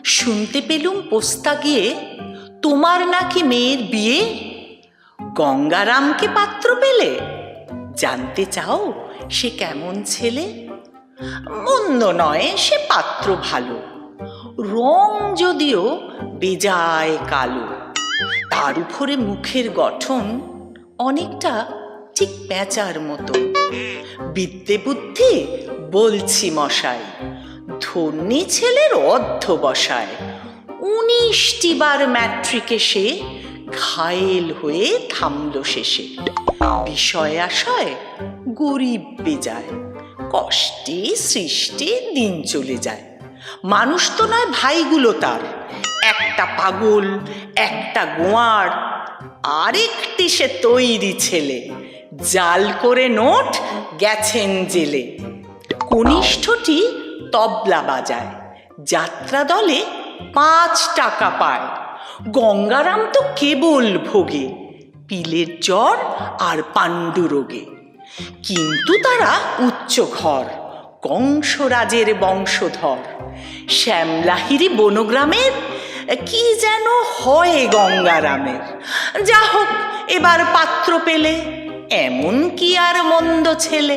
শুনতে পেলুম পোস্তা গিয়ে তোমার নাকি মেয়ের বিয়ে। গঙ্গারামকে পাত্র পেলে? জানতে চাও সে কেমন ছেলে? মন্দ নয়, সে পাত্র ভালো, রং যদিও বেজায় কালো। তার উপরে মুখের গঠন অনেকটা ঠিক পেঁচার মতো। বিদ্যে বুদ্ধি বলছি মশাই, ধন্যী ছেলের অধ্যবসায়। 19টি বার ম্যাট্রিকে সে ঘায়েল হয়ে থামল শেষে। বিষয় আশয় গরিব বেজায়, কষ্টে সৃষ্টে দিন চলে যায়। মানুষ তো নয় ভাইগুলো তার, একটা পাগল, একটা গোয়ার, আরেকটি সে তৈরি ছেলে। জাল করে নোট গেছেন জেলে। কনিষ্ঠটি তবলা বাজায়, যাত্রা দলে 5 টাকা পায়। গঙ্গারাম তো কেবল ভোগে পিলের জ্বর আর পাণ্ডুরোগে। কিন্তু তারা উচ্চ ঘর, কংসরাজের বংশধর। শ্যামলাহিরি বনগ্রামের কি যেন হয় গঙ্গারামের। যা হোক, এবার পাত্র পেলে, এমন কি আর মন্দ ছেলে।